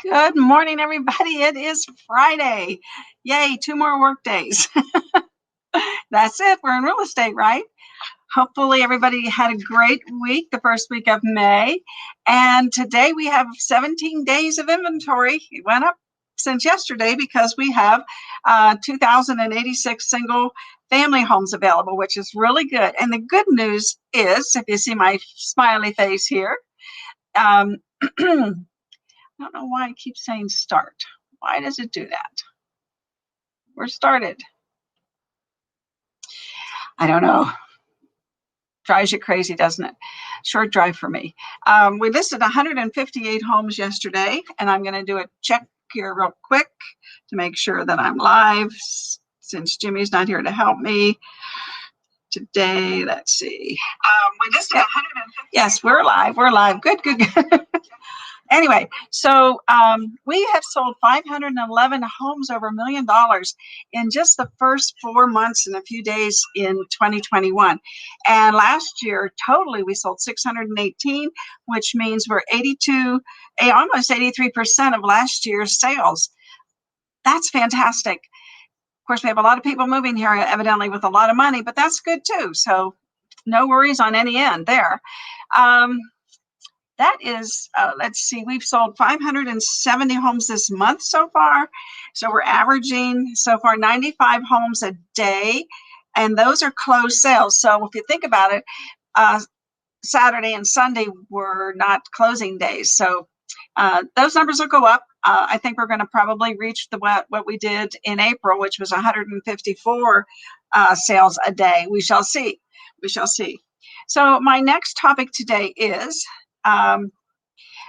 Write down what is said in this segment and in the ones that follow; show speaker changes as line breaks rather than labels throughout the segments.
Good morning, everybody. It is Friday. Yay, 2 more work days. That's it. We're in real estate, right? Hopefully, everybody had a great week, the first week of May. And today we have 17 days of inventory. It went up since yesterday because we have 2,086 single family homes available, which is really good. And the good news is, if you see my smiley face here, I don't know why it keeps saying start. Why does it do that? We're started. I don't know. Drives you crazy, doesn't it? Short drive for me. We listed 158 homes yesterday, and I'm going to do a check here real quick to make sure that I'm live since Jimmy's not here to help me today. Let's see. We listed 158. Yes, we're live. We're live. Good, good, good. Anyway, so we have sold 511 homes over $1 million in just the first 4 months and a few days in 2021. And last year, totally, we sold 618, which means we're almost 83% of last year's sales. That's fantastic. Of course, we have a lot of people moving here, evidently with a lot of money, but that's good too. So no worries on any end there. That is, let's see, we've sold 570 homes this month so far. So we're averaging so far 95 homes a day, and those are closed sales. So if you think about it, Saturday and Sunday were not closing days. So those numbers will go up. I think we're going to probably reach what we did in April, which was 154 sales a day. We shall see. We shall see. So my next topic today is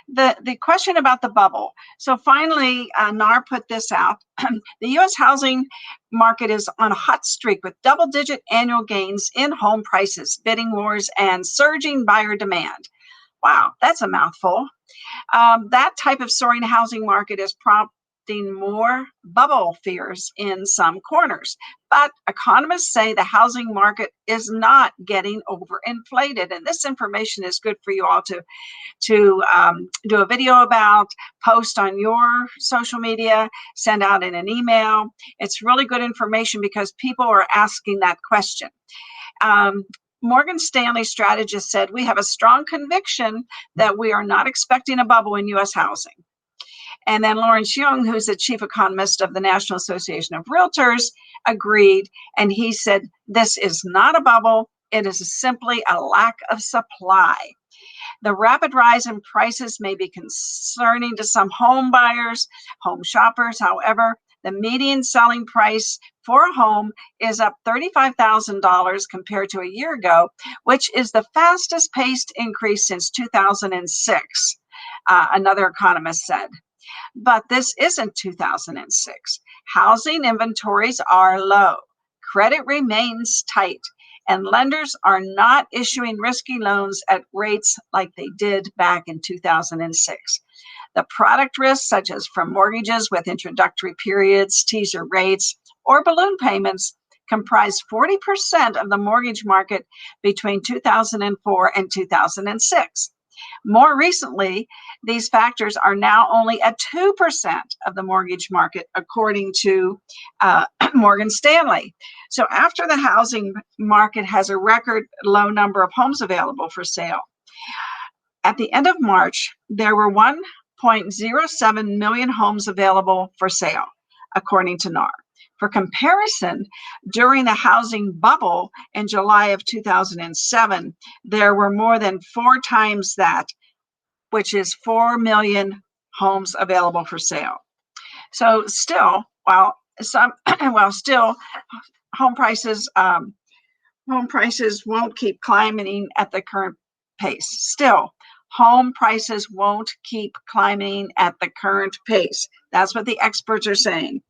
the question about the bubble. So finally, NAR put this out. The U.S. housing market is on a hot streak with double-digit annual gains in home prices, bidding wars, and surging buyer demand. Wow, that's a mouthful. That type of soaring housing market is prompting more bubble fears in some corners. But economists say the housing market is not getting overinflated. And this information is good for you all to do a video about, post on your social media, send out in an email. It's really good information because people are asking that question. Morgan Stanley strategist said, we have a strong conviction that we are not expecting a bubble in U.S. housing. And then Lawrence Young, who's the chief economist of the National Association of Realtors, agreed. And he said, this is not a bubble. It is simply a lack of supply. The rapid rise in prices may be concerning to some home buyers, home shoppers. However, the median selling price for a home is up $35,000 compared to a year ago, which is the fastest paced increase since 2006, another economist said. But this isn't 2006. Housing inventories are low. Credit remains tight. And lenders are not issuing risky loans at rates like they did back in 2006. The product risks, such as from mortgages with introductory periods, teaser rates, or balloon payments, comprised 40% of the mortgage market between 2004 and 2006. More recently, these factors are now only at 2% of the mortgage market, according to Morgan Stanley. So after the housing market has a record low number of homes available for sale, at the end of March, there were 1.07 million homes available for sale, according to NAR. For comparison, during the housing bubble in July of 2007, there were more than 4 times that, which is 4 million homes available for sale. So still, still home prices won't keep climbing at the current pace. Still, home prices won't keep climbing at the current pace. That's what the experts are saying.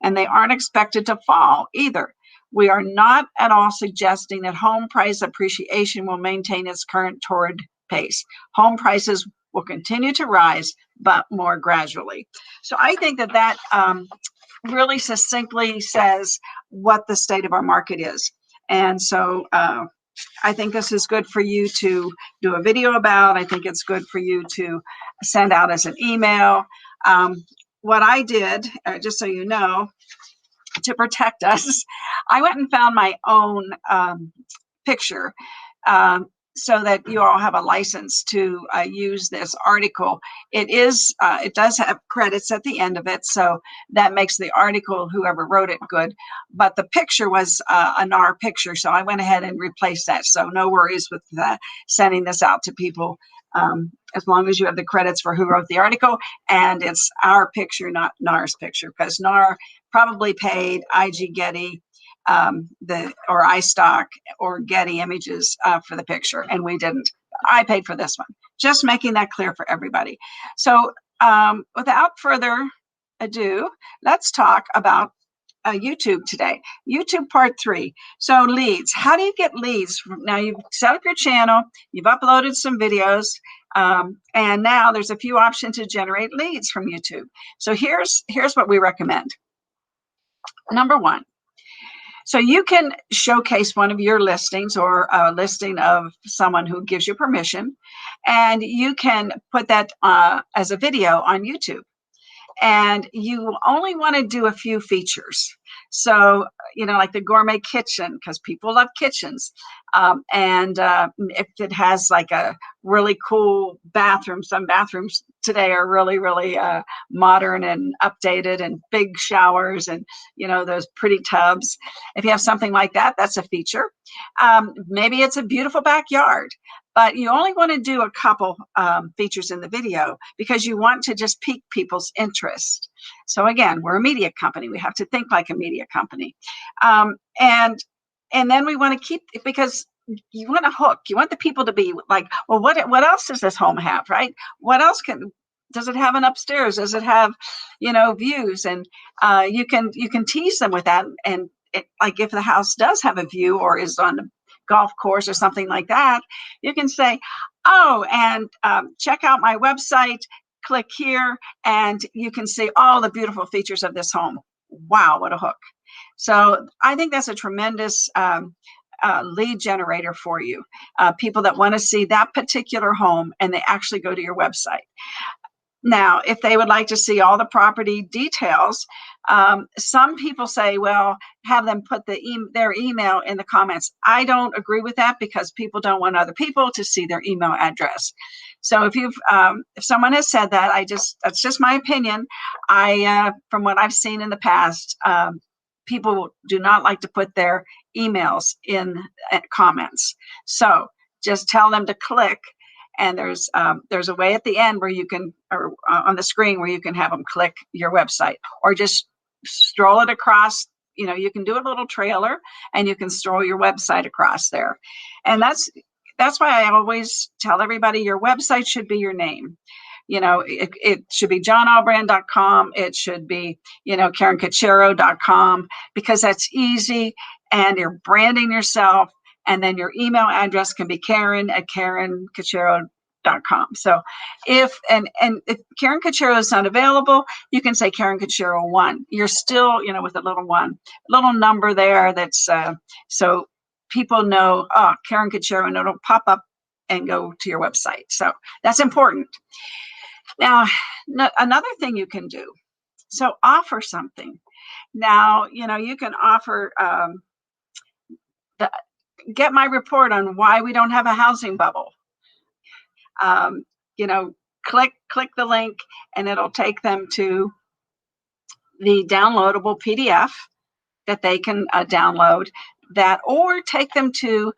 And they aren't expected to fall either. We are not at all suggesting that home price appreciation will maintain its current torrid pace. Home prices will continue to rise, but more gradually. So I think that really succinctly says what the state of our market is. And so I think this is good for you to do a video about. I think it's good for you to send out as an email. What I did, just so you know, to protect us, I went and found my own picture, so that you all have a license to use this article. It does have credits at the end of it, so that makes the article, whoever wrote it, good. But the picture was a NAR picture, so I went ahead and replaced that. So no worries with sending this out to people, as long as you have the credits for who wrote the article, and it's our picture, not NAR's picture, because NAR probably paid IG Getty, or iStock or Getty Images for the picture, and we didn't. I paid for this one. Just making that clear for everybody. So without further ado, let's talk about YouTube today. YouTube part 3. So leads. How do you get leads? Now you've set up your channel, you've uploaded some videos, and now there's a few options to generate leads from YouTube. So here's what we recommend. Number 1. So you can showcase one of your listings or a listing of someone who gives you permission, and you can put that as a video on YouTube. And you only want to do a few features. So, like the gourmet kitchen, because people love kitchens. And if it has like a really cool bathroom, some bathrooms today are really, really modern and updated, and big showers, and, those pretty tubs. If you have something like that, that's a feature. Maybe it's a beautiful backyard. But you only want to do a couple features in the video because you want to just pique people's interest. So again, we're a media company. We have to think like a media company. And then we want to keep, because you want to hook. You want the people to be like, well, what else does this home have, right? What else does it have an upstairs? Does it have, views? And you can tease them with that. And like if the house does have a view or is on the golf course or something like that, you can say, oh, and check out my website, click here, and you can see all the beautiful features of this home. Wow, what a hook. So I think that's a tremendous lead generator for you. People that want to see that particular home and they actually go to your website. Now, if they would like to see all the property details, some people say, well, have them put their email in the comments. I don't agree with that because people don't want other people to see their email address. So if someone has said that, that's just my opinion. From what I've seen in the past, people do not like to put their emails in comments. So just tell them to click. And there's a way at the end where you can, or on the screen where you can have them click your website, or just stroll it across. You can do a little trailer and you can stroll your website across there. And that's why I always tell everybody your website should be your name. It should be johnalbrand.com. It should be, karenkachero.com, because that's easy and you're branding yourself. And then your email address can be Karen at karenkachero.com. So if Karen Kachero is not available, you can say Karen Kachero 1. You're still, with a little 1, little number there. That's so people know, oh, Karen Kachero, and it'll pop up and go to your website. So that's important. Now, another thing you can do, so offer something. Now, you can offer get my report on why we don't have a housing bubble. Click the link and it'll take them to the downloadable PDF that they can download that, or take them to,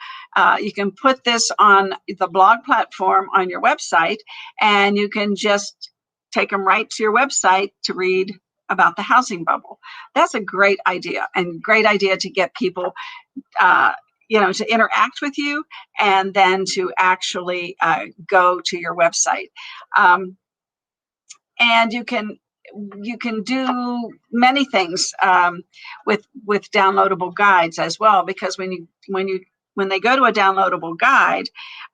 you can put this on the blog platform on your website, and you can just take them right to your website to read about the housing bubble. That's a great idea, and great idea to get people to interact with you, and then to actually go to your website. And you can do many things with downloadable guides as well, because when they go to a downloadable guide,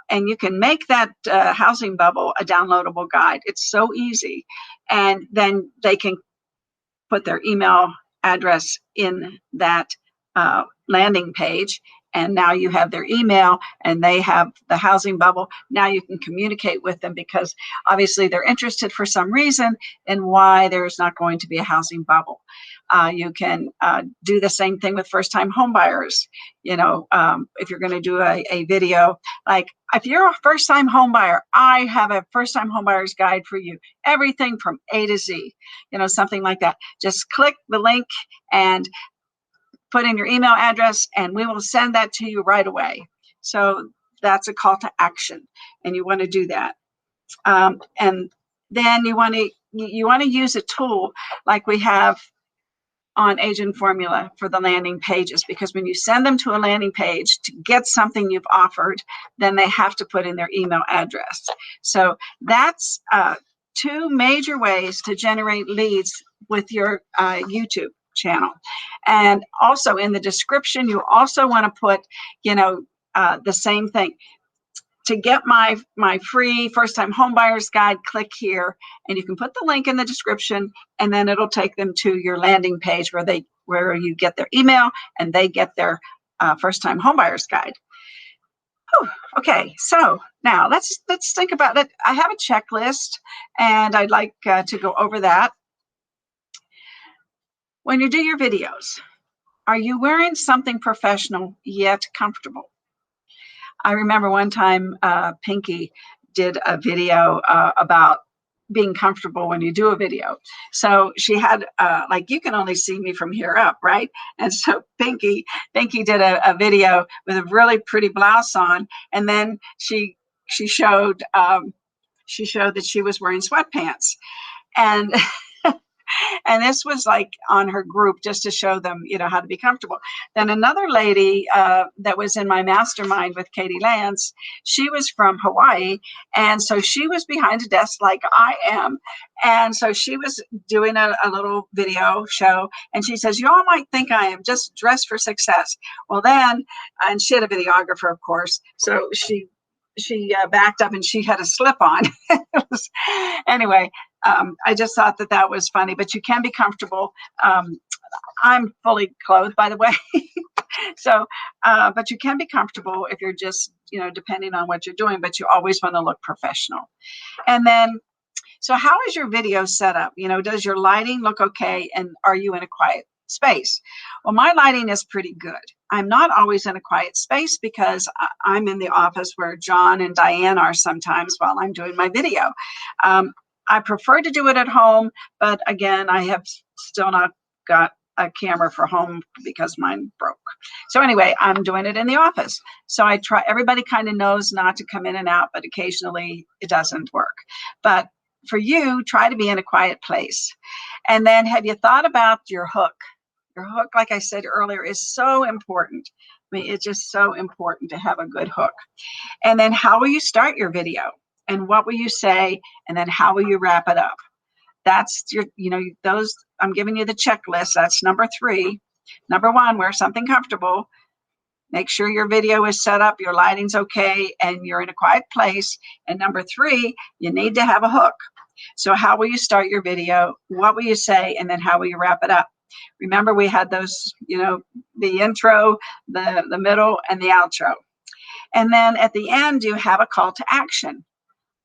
and you can make that housing bubble a downloadable guide. It's so easy, and then they can put their email address in that landing page, and now you have their email and they have the housing bubble. Now you can communicate with them because obviously they're interested for some reason in why there's not going to be a housing bubble. You can do the same thing with first-time homebuyers. If you're going to do a video, like if you're a first-time homebuyer, I have a first-time homebuyer's guide for you. Everything from A to Z, something like that. Just click the link and put in your email address, and we will send that to you right away. So that's a call to action, and you want to do that. And then you want to use a tool like we have on Agent Formula for the landing pages, because when you send them to a landing page to get something you've offered, then they have to put in their email address. So that's two major ways to generate leads with your YouTube channel. And also in the description, you also want to put, the same thing. To get my free first-time homebuyers guide, click here, and you can put the link in the description, and then it'll take them to your landing page where you get their email and they get their first-time homebuyers guide. Whew. Okay, so now let's think about it. I have a checklist, and I'd like to go over that. When you do your videos, are you wearing something professional yet comfortable? I remember one time Pinky did a video about being comfortable when you do a video. So she had you can only see me from here up, right? And so Pinky did a video with a really pretty blouse on, and then she showed that she was wearing sweatpants, and and this was like on her group just to show them, how to be comfortable. Then another lady that was in my mastermind with Katie Lance, she was from Hawaii. And so she was behind a desk like I am. And so she was doing a little video show. And she says, y'all might think I am just dressed for success. Well, then, and she had a videographer, of course. So she backed up and she had a slip on. Anyway, I just thought that was funny, but you can be comfortable. I'm fully clothed, by the way. So, but you can be comfortable if you're just, depending on what you're doing, but you always want to look professional. And then, so how is your video set up? Does your lighting look okay? And are you in a quiet space? Well, my lighting is pretty good. I'm not always in a quiet space because I'm in the office where John and Diane are sometimes while I'm doing my video. I prefer to do it at home, but again, I have still not got a camera for home because mine broke. So anyway, I'm doing it in the office. So I try, everybody kind of knows not to come in and out, but occasionally it doesn't work. But for you, try to be in a quiet place. And then have you thought about your hook? Your hook, like I said earlier, is so important. I mean, it's just so important to have a good hook. And then how will you start your video? And what will you say? And then how will you wrap it up? That's your, those, I'm giving you the checklist. That's number 3. Number 1, wear something comfortable. Make sure your video is set up, your lighting's okay, and you're in a quiet place. And number 3, you need to have a hook. So how will you start your video? What will you say? And then how will you wrap it up? Remember, we had those, the intro, the middle, and the outro. And then at the end, you have a call to action.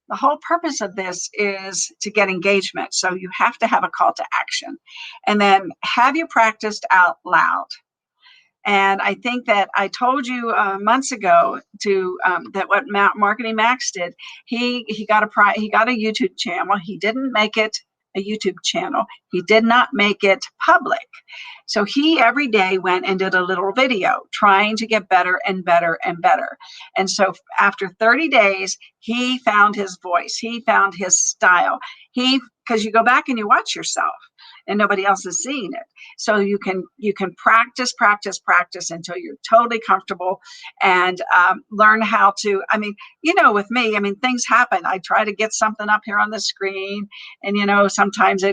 The whole purpose of this is to get engagement. So you have to have a call to action. And then have you practiced out loud? And I think that I told you months ago that what Marketing Max did, he got a YouTube channel. He didn't make it a YouTube channel. He did not make it public. So he every day went and did a little video trying to get better and better and better. And so after 30 days, he found his voice. He found his style. Because you go back and you watch yourself and nobody else is seeing it. So you can practice until you're totally comfortable and learn how to, with me, things happen. I try to get something up here on the screen and, sometimes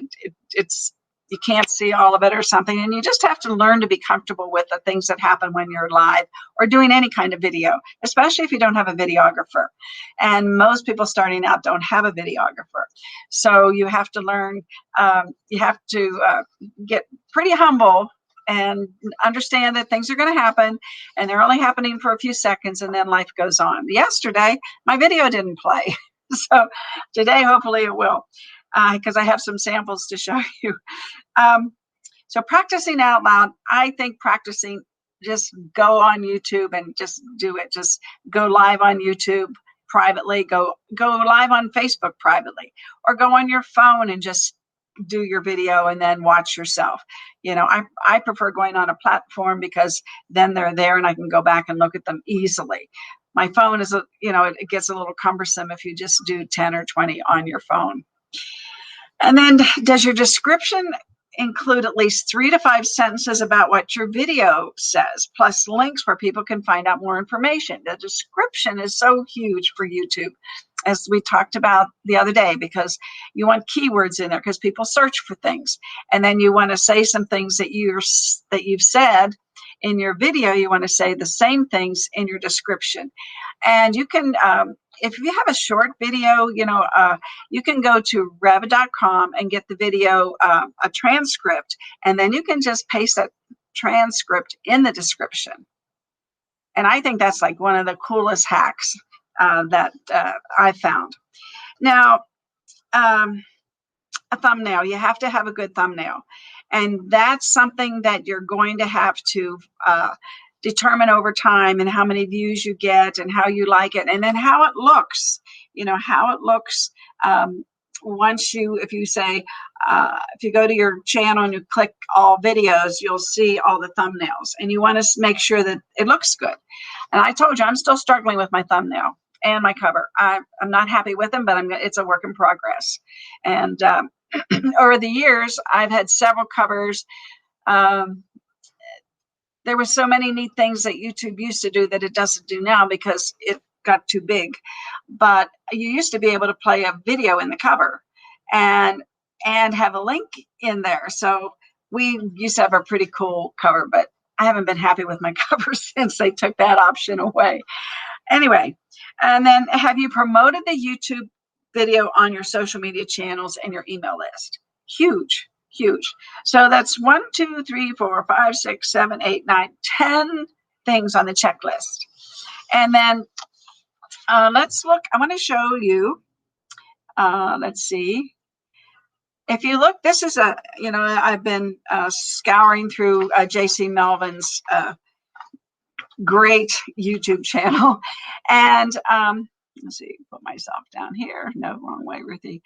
it's you can't see all of it or something. And you just have to learn to be comfortable with the things that happen when you're live or doing any kind of video, especially if you don't have a videographer. And most people starting out don't have a videographer. So you have to learn, you have to get pretty humble and understand that things are going to happen and they're only happening for a few seconds and then life goes on. Yesterday, my video didn't play. So today, hopefully it will, because I have some samples to show you. So practicing out loud, I think practicing, just go on YouTube and just do it. Just go live on YouTube privately, go live on Facebook privately, or go on your phone and just do your video and then watch yourself. I prefer going on a platform because then they're there and I can go back and look at them easily. My phone is, it gets a little cumbersome if you just do 10 or 20 on your phone. And then, does your description include at least 3 to 5 sentences about what your video says, plus links where people can find out more information? The description is so huge for YouTube, as we talked about the other day, because you want keywords in there because people search for things. And then you want to say some things that you've said in your video. You want to say the same things in your description. And you can, if you have a short video, you can go to rev.com and get the video, a transcript, and then you can just paste that transcript in the description. And I think that's like one of the coolest hacks that I found. Now, a thumbnail, you have to have a good thumbnail. And that's something that you're going to have to determine over time, and how many views you get and how you like it, and then how it looks, how it looks. If you go to your channel and you click all videos, you'll see all the thumbnails, and you want to make sure that it looks good. And I told you, I'm still struggling with my thumbnail and my cover. I'm not happy with them, but it's a work in progress. And over the years, I've had several covers. There were so many neat things that YouTube used to do that it doesn't do now because it got too big. But you used to be able to play a video in the cover and have a link in there. So we used to have a pretty cool cover, but I haven't been happy with my cover since they took that option away. Anyway, and then, have you promoted the YouTube video on your social media channels and your email list? Huge. So that's 1, 2, 3, 4, 5, 6, 7, 8, 9, 10 things on the checklist. And then let's look. I want to show you. Let's see. If you look, this is I've been scouring through J.C. Melvin's great YouTube channel, and let's see, put myself down here. No, wrong way, Ruthie.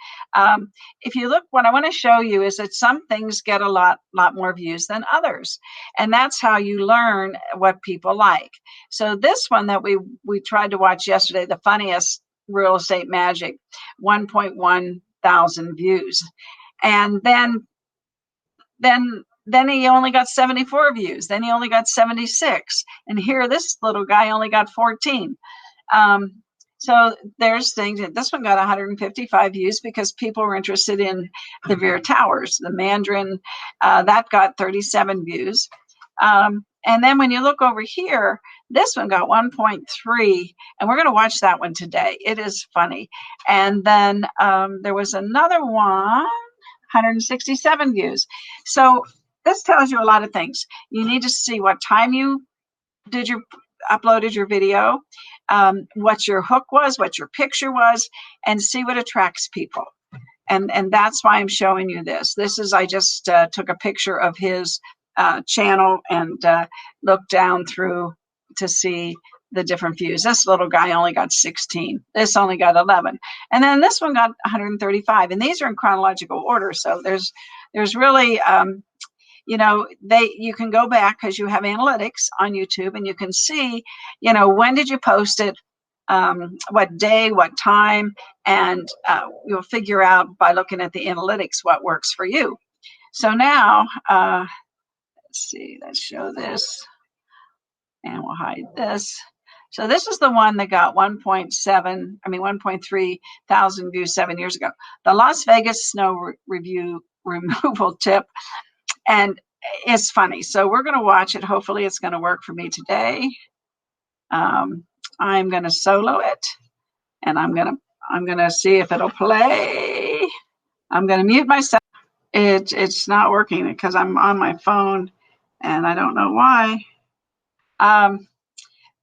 If you look, what I want to show you is that some things get a lot more views than others, and that's how you learn what people like. So this one that we tried to watch yesterday, the funniest real estate magic, 1.1 thousand views, and then he only got 74 views. Then he only got 76. And here, this little guy only got 14. So there's things. This one got 155 views because people were interested in the Vera Towers. The Mandarin, that got 37 views. And then when you look over here, this one got 1.3, and we're going to watch that one today. It is funny. And then there was another one, 167 views. So this tells you a lot of things. You need to see what time you uploaded your video, what your hook was, what your picture was, and see what attracts people. And that's why I'm showing you this. I just took a picture of his channel and looked down through to see the different views. This little guy only got 16. This only got 11. And then this one got 135. And these are in chronological order. So there's really, you can go back because you have analytics on YouTube, and you can see, when did you post it, what day, what time, and you'll figure out by looking at the analytics what works for you. So now, let's see, let's show this, and we'll hide this. So this is the one that got 1.3 thousand views 7 years ago. The Las Vegas snow removal tip. And it's funny. So we're going to watch it. Hopefully it's going to work for me today. I'm going to solo it, and I'm going to see if it'll play. I'm going to mute myself. It's not working because I'm on my phone, and I don't know why.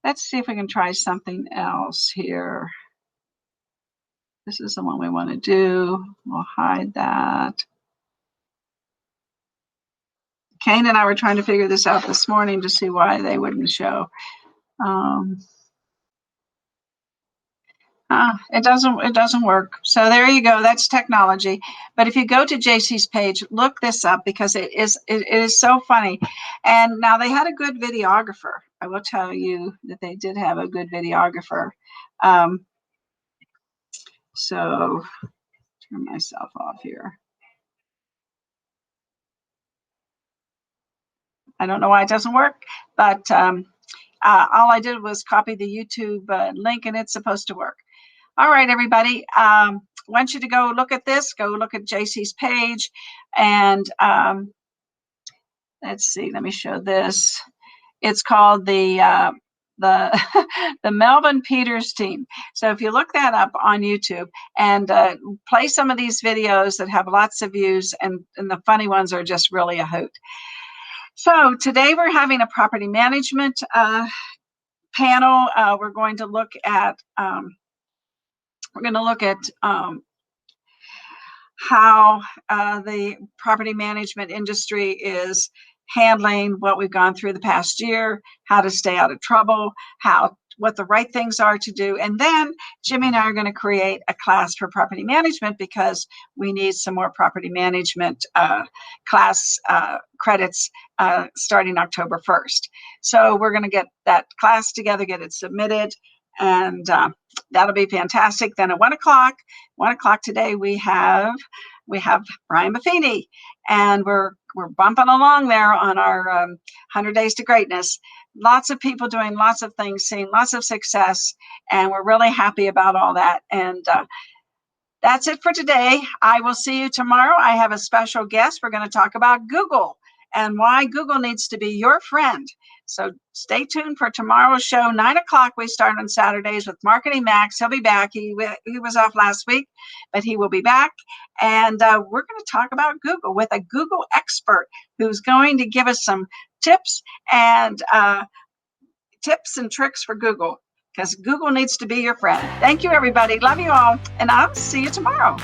Let's see if we can try something else here. This is the one we want to do. We'll hide that. Kane and I were trying to figure this out this morning to see why they wouldn't show. It doesn't work. So there you go. That's technology. But if you go to JC's page, look this up because it is so funny. And now they had a good videographer. I will tell you that they did have a good videographer. So turn myself off here. I don't know why it doesn't work, but all I did was copy the YouTube link, and it's supposed to work. All right, everybody. I want you to go look at this. Go look at JC's page, and let's see. Let me show this. It's called the the Melvin Peters team. So if you look that up on YouTube and play some of these videos that have lots of views, and the funny ones are just really a hoot. So today we're having a property management panel. We're going to look at how the property management industry is handling what we've gone through the past year, how to stay out of trouble, what the right things are to do. And then Jimmy and I are going to create a class for property management because we need some more property management class credits starting October 1st. So we're going to get that class together, get it submitted, and that'll be fantastic. Then at 1 o'clock today, we have Brian Buffini, and we're bumping along there on our 100 Days to Greatness. Lots of people doing lots of things, seeing lots of success, and we're really happy about all that. And that's it for today. I will see you tomorrow. I have a special guest. We're going to talk about Google and why Google needs to be your friend. So stay tuned for tomorrow's show, 9 o'clock. We start on Saturdays with Marketing Max. He'll be back. He was off last week, but he will be back. And we're going to talk about Google with a Google expert who's going to give us some tips and tricks for Google, because Google needs to be your friend. Thank you, everybody. Love you all. And I'll see you tomorrow.